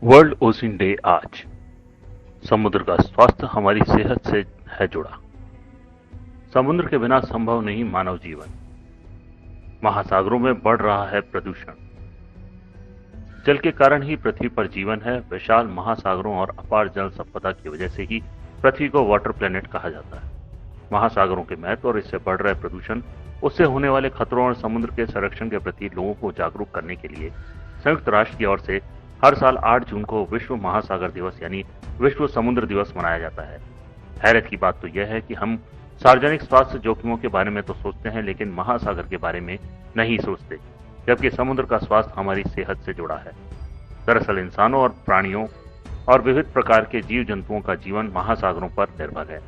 World ocean day आज। समुद्र का स्वास्थ्य हमारी सेहत से है जुड़ा। समुद्र के बिना संभव नहीं मानव जीवन। महासागरों में बढ़ रहा है प्रदूषण। जल के कारण ही पृथ्वी पर जीवन है। विशाल महासागरों और अपार जल संपदा की वजह से ही पृथ्वी को वाटर प्लेनेट कहा जाता है। महासागरों के महत्व और इससे बढ़ रहे प्रदूषण, उससे होने वाले खतरों और समुद्र के संरक्षण के प्रति लोगों को जागरूक करने के लिए संयुक्त राष्ट्र की ओर से हर साल 8 जून को विश्व महासागर दिवस यानी विश्व समुद्र दिवस मनाया जाता है। हैरत की बात तो यह है कि हम सार्वजनिक स्वास्थ्य जोखिमों के बारे में तो सोचते हैं, लेकिन महासागर के बारे में नहीं सोचते, जबकि समुद्र का स्वास्थ्य हमारी सेहत से जुड़ा है। दरअसल इंसानों और प्राणियों और विविध प्रकार के जीव जंतुओं का जीवन महासागरों पर निर्भर है।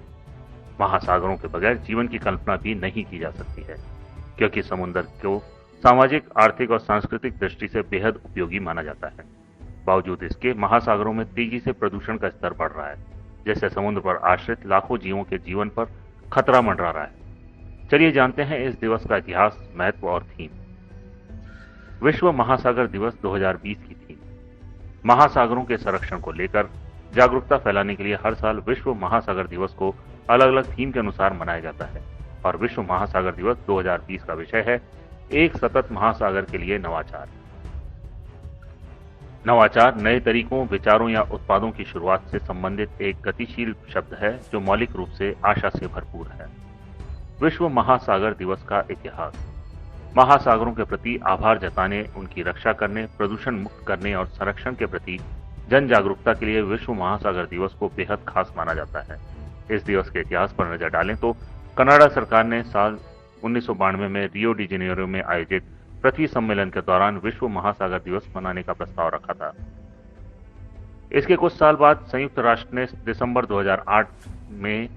महासागरों के बगैर जीवन की कल्पना भी नहीं की जा सकती है, क्योंकि समुद्र को सामाजिक, आर्थिक और सांस्कृतिक दृष्टि से बेहद उपयोगी माना जाता है। बावजूद इसके महासागरों में तेजी से प्रदूषण का स्तर बढ़ रहा है, जिससे समुद्र पर आश्रित लाखों जीवों के जीवन पर खतरा मंडरा रहा है। चलिए जानते हैं इस दिवस का इतिहास, महत्व और थीम। विश्व महासागर दिवस 2020 की थीम। महासागरों के संरक्षण को लेकर जागरूकता फैलाने के लिए हर साल विश्व महासागर दिवस को अलग अलग थीम के अनुसार मनाया जाता है, और विश्व महासागर दिवस 2020 का विषय है एक सतत महासागर के लिए नवाचार। नवाचार नए तरीकों, विचारों या उत्पादों की शुरुआत से संबंधित एक गतिशील शब्द है जो मौलिक रूप से आशा से भरपूर है। विश्व महासागर दिवस का इतिहास। महासागरों के प्रति आभार जताने, उनकी रक्षा करने, प्रदूषण मुक्त करने और संरक्षण के प्रति जन जागरूकता के लिए विश्व महासागर दिवस को बेहद खास माना जाता है। इस दिवस के इतिहास पर नजर डालें तो कनाडा सरकार ने साल 1992 में रियो डी जेनेरो में आयोजित पृथ्वी सम्मेलन के दौरान विश्व महासागर दिवस मनाने का प्रस्ताव रखा था। इसके कुछ साल बाद संयुक्त राष्ट्र ने दिसंबर 2008 में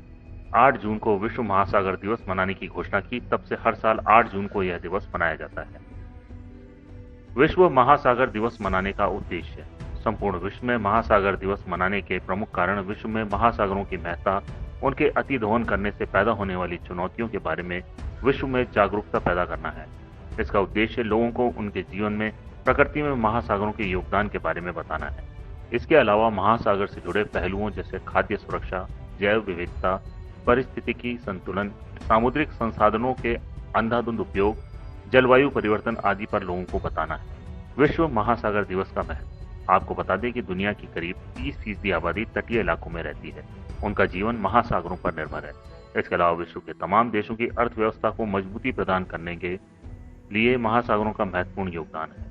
8 जून को विश्व महासागर दिवस मनाने की घोषणा की। तब से हर साल 8 जून को यह दिवस मनाया जाता है। विश्व महासागर दिवस मनाने का उद्देश्य। संपूर्ण विश्व में महासागर दिवस मनाने के प्रमुख कारण विश्व में महासागरों की महत्ता, उनके अतिदोहन करने से पैदा होने वाली चुनौतियों के बारे में विश्व में जागरूकता पैदा करना है। इसका उद्देश्य लोगों को उनके जीवन में प्रकृति में महासागरों के योगदान के बारे में बताना है। इसके अलावा महासागर से जुड़े पहलुओं जैसे खाद्य सुरक्षा, जैव विविधता, पारिस्थितिकी संतुलन, सामुद्रिक संसाधनों के अंधाधुंध उपयोग, जलवायु परिवर्तन आदि पर लोगों को बताना है। विश्व महासागर दिवस का महत्व। आपको बता दें कि दुनिया की करीब 30% आबादी तटीय इलाकों में रहती है। उनका जीवन महासागरों पर निर्भर है। इसके अलावा विश्व के तमाम देशों की अर्थव्यवस्था को मजबूती प्रदान करने के लिए महासागरों का महत्वपूर्ण योगदान है।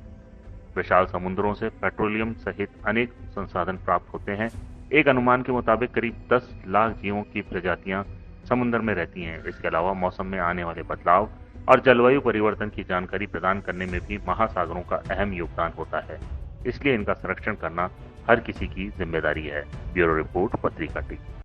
विशाल समुद्रों से पेट्रोलियम सहित अनेक संसाधन प्राप्त होते हैं। एक अनुमान के मुताबिक करीब 10 लाख जीवों की प्रजातियां समुद्र में रहती हैं। इसके अलावा मौसम में आने वाले बदलाव और जलवायु परिवर्तन की जानकारी प्रदान करने में भी महासागरों का अहम योगदान होता है। इसलिए इनका संरक्षण करना हर किसी की जिम्मेदारी है। ब्यूरो रिपोर्ट, पत्रिका टी।